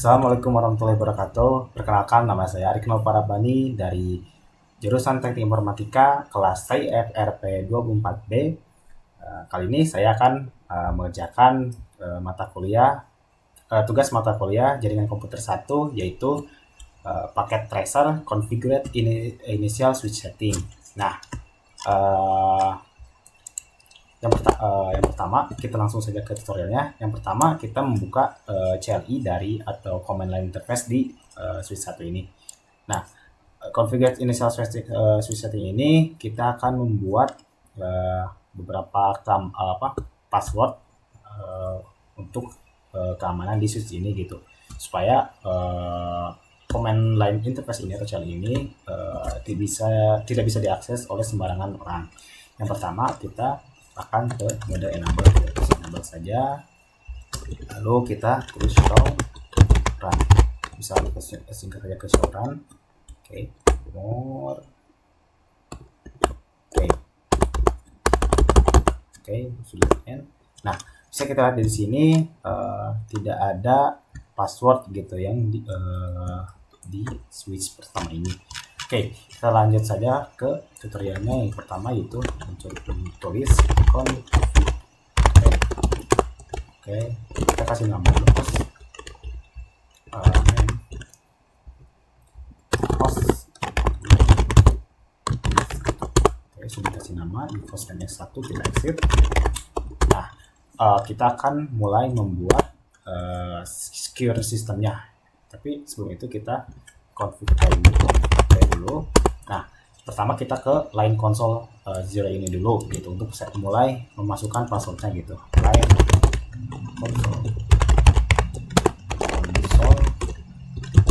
Assalamualaikum warahmatullahi wabarakatuh. Perkenalkan, nama saya Arikno Parabani dari jurusan Teknik Informatika kelas CFRP 24B. Kali ini saya akan mengerjakan mata kuliah tugas mata kuliah Jaringan Komputer 1, yaitu paket tracer configured initial switch setting. Nah, uh, yang pertama kita langsung saja ke tutorialnya. Yang pertama kita membuka CLI dari atau command line interface di switch 1 ini. Nah, configure initial switch setting ini kita akan membuat beberapa password untuk keamanan di switch ini gitu, supaya command line interface ini atau CLI ini tidak bisa diakses oleh sembarangan orang. Yang pertama kita akan ke mode enable, enable saja, lalu kita tulis show run, bisa singkat saja ke show run. Oke, more, oke, sudah end. Nah, bisa kita lihat di sini tidak ada password gitu yang di switch pertama ini. Oke, kita lanjut saja ke tutorialnya. Yang pertama yaitu tulis config. Oke, kita kasih nama host. Oke, sudah kasih nama di hostname 1, kita exit. Nah, kita akan mulai membuat secure sistemnya. Tapi sebelum itu kita config dulu. Nah, pertama kita ke line console zero ini dulu gitu, untuk saya mulai memasukkan passwordnya gitu. Line console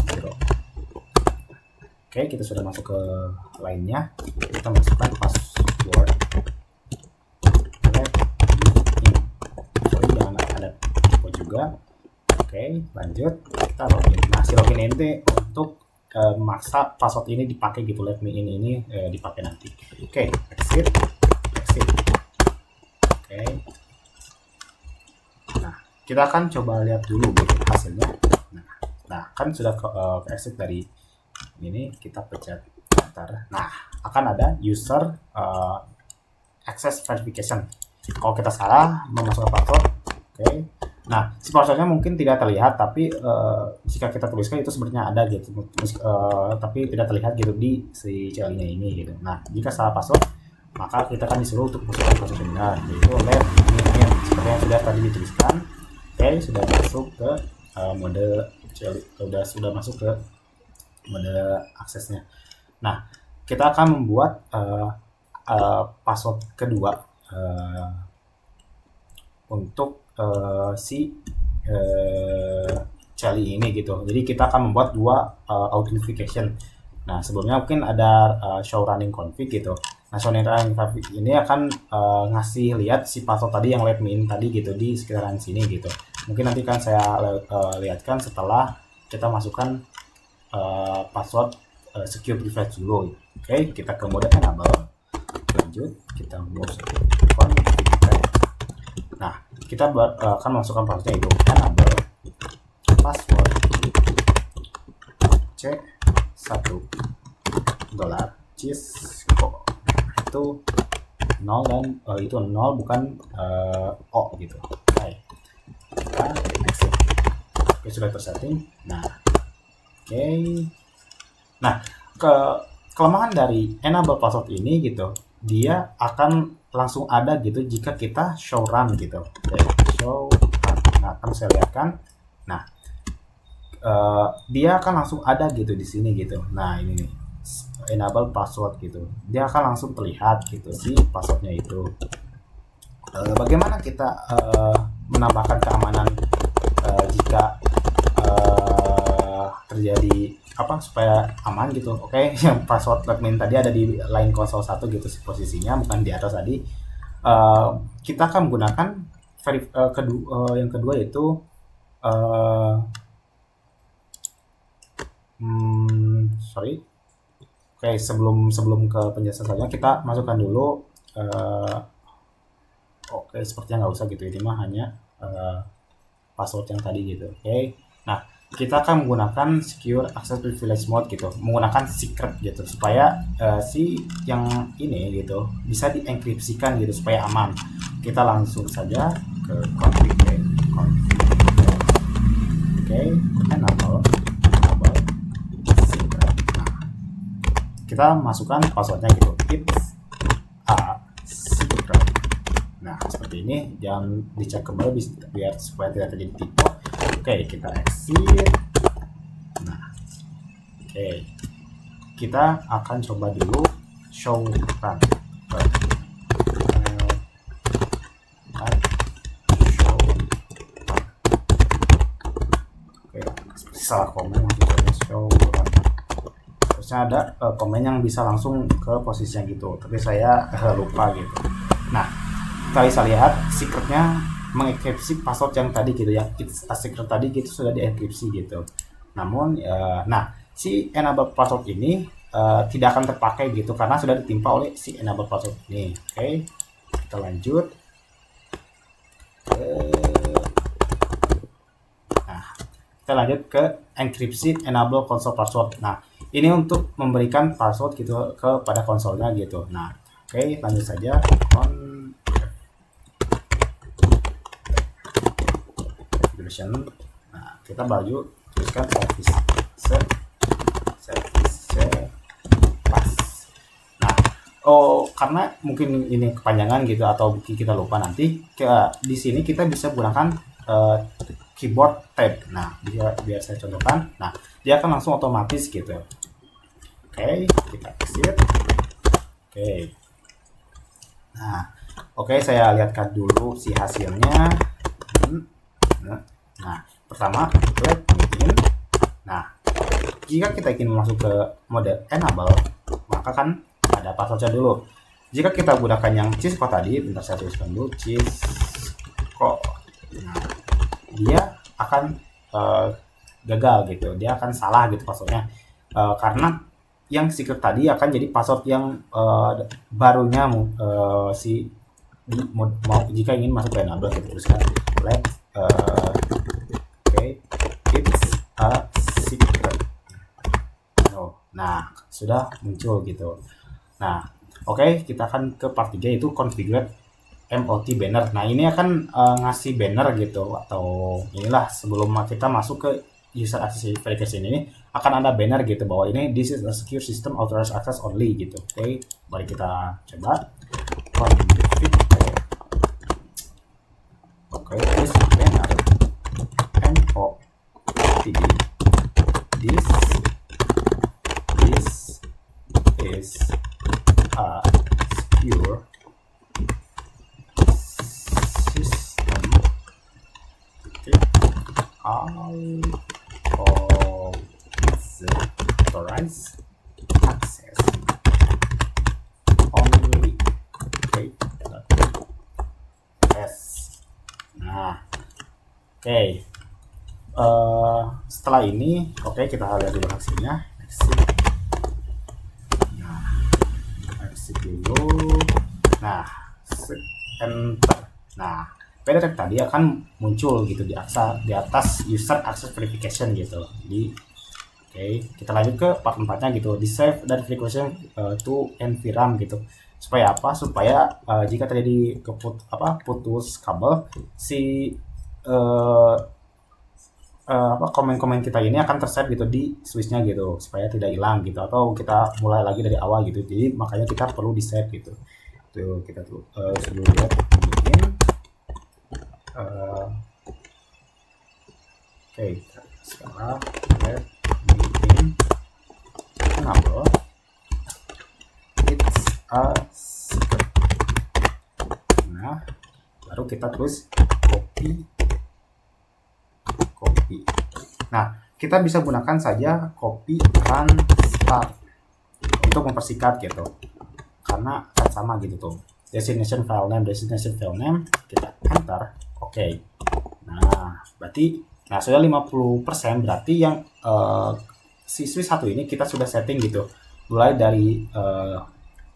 zero. Oke, kita sudah masuk ke line-nya. Kita masukkan password. Sorry, jangan ada typo juga. Oke, lanjut. Kita login. Nah, si login ini untuk maksa password ini dipakai gitu, let me in ini dipakai nanti. Oke, exit. Oke. Nah, kita akan coba lihat dulu gitu hasilnya. Nah, kan sudah ke exit dari ini, kita pencet enter. Nah, akan ada user access verification. Kalau kita salah memasukkan password, oke. Nah, si passwordnya mungkin tidak terlihat, tapi jika kita tuliskan itu sebenarnya ada gitu, tapi tidak terlihat gitu di si CLI-nya ini gitu. Nah, jika salah password, maka kita akan disuruh untuk masukkan password benar, yaitu let me in, seperti yang sudah tadi dituliskan. Oke, sudah masuk ke mode CLI, sudah masuk ke mode aksesnya. Nah, kita akan membuat password kedua untuk si CLI ini gitu. Jadi kita akan membuat dua authentication. Nah, sebelumnya mungkin ada show running config gitu. Nah, show running config ini akan ngasih lihat si password tadi yang let me in tadi gitu di sekitaran sini gitu. Mungkin nanti kan saya lihatkan setelah kita masukkan password secure privilege dulu. Oke, kita ke mode enable. Lanjut, kita move config. Nah, kita akan masukkan passwordnya itu enable password C1 dolar Cisco, itu 0 dan itu 0 bukan O gitu. Oke, kita exit. Oke, sudah tersetting. Nah, oke. Nah, kelemahan dari enable password ini gitu, dia akan langsung ada gitu jika kita show run gitu. Oke, show run. Nah, akan saya lihatkan. Nah, dia akan langsung ada gitu di sini gitu. Nah, ini nih, enable password gitu. Dia akan langsung terlihat gitu si passwordnya itu. Bagaimana kita menambahkan keamanan jika terjadi supaya aman gitu. Oke, yang password admin tadi ada di line console 1 gitu posisinya, bukan di atas tadi. Kita akan menggunakan yang kedua yaitu sorry. Oke, sebelum ke penjelasan selanjutnya kita masukkan dulu oke, sepertinya nggak usah gitu, ini mah hanya password yang tadi gitu. Oke. Nah, kita akan menggunakan secure access privilege mode gitu, menggunakan secret gitu supaya si yang ini gitu bisa dienkripsikan gitu supaya aman. Kita langsung saja ke config. Oke, enable secret. Nah, kita masukkan passwordnya gitu, it's a secret. Nah, seperti ini, jangan dicek kembali biar supaya tidak terjadi tipu. Oke, kita exit. Nah, oke, kita akan coba dulu show run. Oke, salah komen maksudnya show run. Terusnya ada komen yang bisa langsung ke posisinya gitu, tapi saya lupa gitu. Nah, kita bisa lihat secretnya mengenkripsi password yang tadi gitu ya, it's a secret tadi gitu sudah dienkripsi gitu. Namun nah si enable password ini tidak akan terpakai gitu karena sudah ditimpa oleh si enable password ini. Oke, kita lanjut. Nah, kita lanjut ke enkripsi enable console password. Nah, ini untuk memberikan password gitu kepada konsolnya gitu. Nah, oke, lanjut saja. Nah, kita baju tuliskan service pas. Nah, karena mungkin ini kepanjangan gitu atau kita lupa nanti di sini kita bisa gunakan keyboard tab. Nah, biar saya contohkan. Nah, dia akan langsung otomatis gitu. Oke, kita exit. Oke. Nah, oke, saya lihatkan dulu si hasilnya. Nah, pertama let in. Nah, jika kita ingin masuk ke mode enable, maka kan ada passwordnya dulu. Jika kita gunakan yang Cisco tadi, bentar saya tuliskan dulu Cisco. Nah, dia akan gagal gitu, dia akan salah gitu passwordnya karena yang secret tadi akan jadi password yang barunya si mau jika ingin masuk ke enable kita tuliskan let it's a secret. Nah, sudah muncul gitu. Nah, oke, kita akan ke part 3 yaitu configure MOT banner. Nah, ini akan ngasih banner gitu atau inilah sebelum kita masuk ke user access verification ini akan ada banner gitu bahwa ini this is a secure system authorized access only gitu. Oke, mari kita coba configure. Oke, this banner MOT. This is a secure system authorized access only. Okay. Yes. Nah, oke. Setelah ini, oke, kita lihat dulu hasilnya. Exit dulu. Nah, enter. Nah, banner tadi akan muncul gitu di atas user access verification gitu. Jadi, oke, kita lanjut ke part 4-nya gitu. Di save dan verification to NVRAM gitu. Supaya apa? Supaya jika terjadi putus kabel, si komen-komen kita ini akan tersave gitu di switchnya gitu supaya tidak hilang gitu atau kita mulai lagi dari awal gitu. Jadi makanya kita perlu di save gitu. Tuh kita tuh sebelum lihat mungkin oke, sekarang let in enable it's a secret. Nah, baru kita tulis copy. Nah, kita bisa gunakan saja copy run start untuk mempersingkat gitu. Karena akan sama gitu tuh. Destination file name kita enter. Oke. Nah, berarti sudah 50% berarti yang si switch 1 ini kita sudah setting gitu. Mulai dari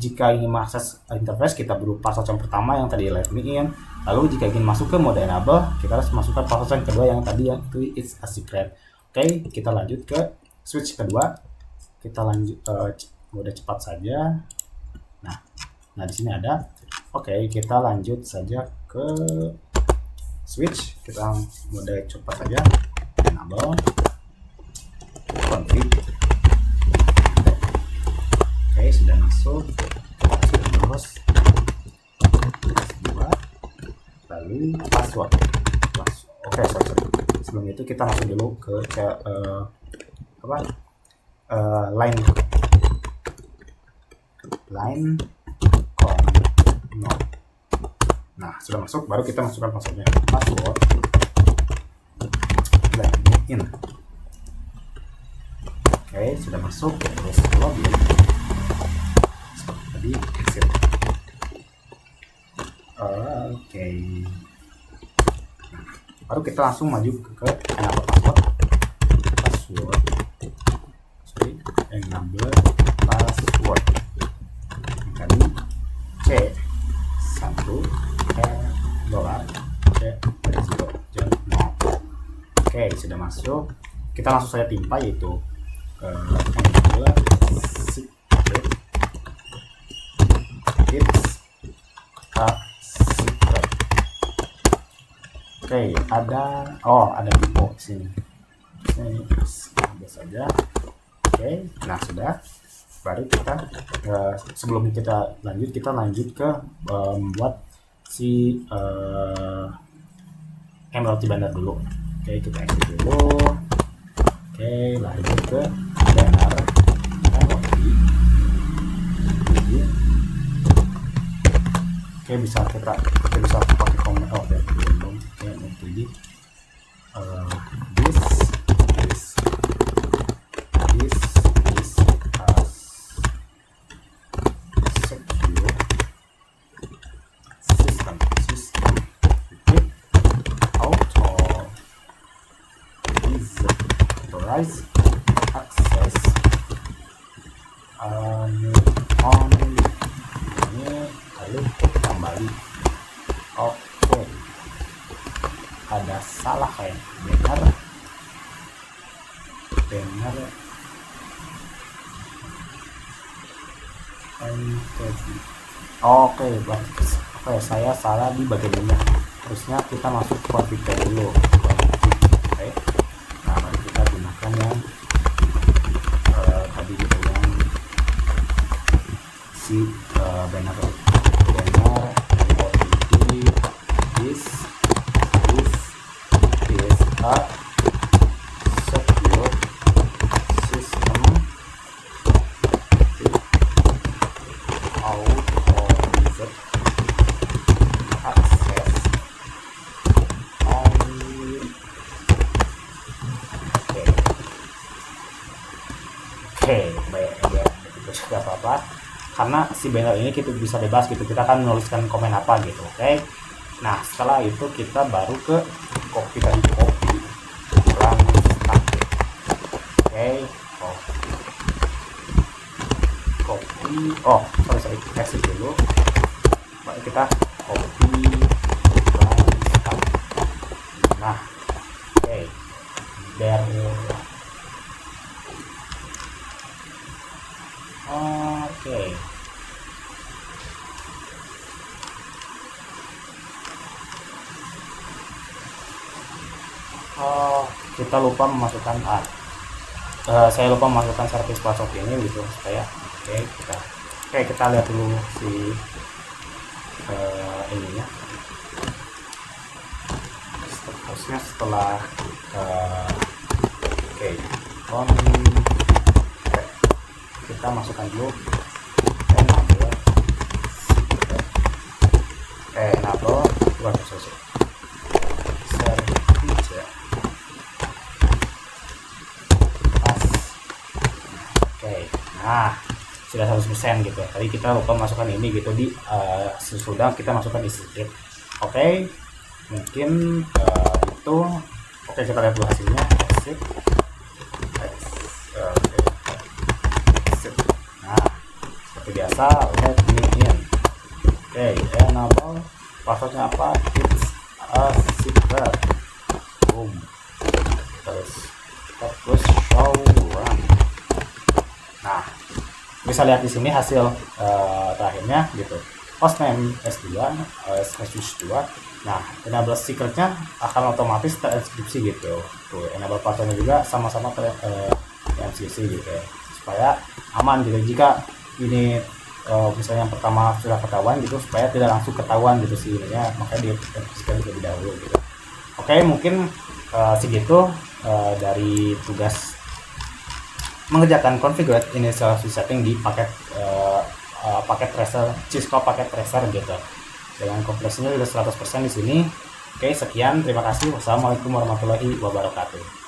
jika ingin mengakses interface kita berupa password yang pertama yang tadi let me in. Lalu jika ingin masuk ke mode enable, kita harus masukkan password yang kedua yang tadi yang itu it's a secret. Oke, kita lanjut ke switch kedua. Kita lanjut mode cepat saja. Nah di sini ada. Oke, kita lanjut saja ke switch. Kita mode cepat saja. Enable, config. Oke, sudah masuk. Terus lalu password. Oke, sorry. Sebelum itu kita masuk dulu ke line no. Nah, sudah masuk, baru kita masukkan passwordnya. Password in. Oke, sudah masuk. Terus login. Seperti tadi, exit. Oke. Nah, baru kita langsung maju ke enable enable password. Tadi C1 $, C0. Oke, sudah masuk. Kita langsung saja timpa, yaitu enable secret. It's a secret. Oke, ada info sini. Ini ambil saja. Oke, nah sudah. Baru kita sebelum kita lanjut ke membuat si MLT banner dulu. Oke, kita exit dulu. Oke, lanjut ke banner MLT. Oke, kita bisa pakai komen. Oke, belum. Oke, MLT. This access only ini lalu kembali. Oke, ada salah kayak benar oke, saya salah di bagian ini. Harusnya kita masuk config dulu. Oke. Nah, mari kita gunakan yang tadi gitu, yang si banner is a secure system authorized access only. Oke, baik ya, itu sudah apa-apa. Karena si banner ini kita bisa bebas gitu, kita akan menuliskan komen apa gitu. Oke. Nah, setelah itu kita baru ke copy run start. Oke, copy. Oh, sorry, exit dulu. Baru kita copy run start. Nah, oke. Oke. Kita lupa memasukkan saya lupa memasukkan service password ini gitu supaya kita lihat dulu si ininya. Harusnya setelah kita masukkan dulu enable nah sudah 100% gitu. Tadi kita lupa masukkan ini gitu di sesudah kita masukkan di script. Oke, mungkin itu. Oke, kita lihat dulu hasilnya. Nah, seperti biasa, let me in. Oke, enable passwordnya apa? It's a secret. Boom. Terus kita slow run. Nah, bisa lihat di sini hasil terakhirnya gitu. Hostname S2, switch 2. Nah, enable secretnya akan otomatis terenkripsi gitu. Tuh, enable passwordnya juga sama-sama terenkripsi gitu ya. Supaya aman gitu. Jika ini misalnya yang pertama sudah ketahuan gitu, supaya tidak langsung ketahuan gitu sih ininya, makanya dienkripsikan terlebih dahulu gitu. Oke, mungkin segitu dari tugas mengerjakan configure initial setting di paket tracer Cisco paket tracer gitu. Dengan kompleksinya sudah 100% di sini. Oke, sekian, terima kasih. Wassalamualaikum warahmatullahi wabarakatuh.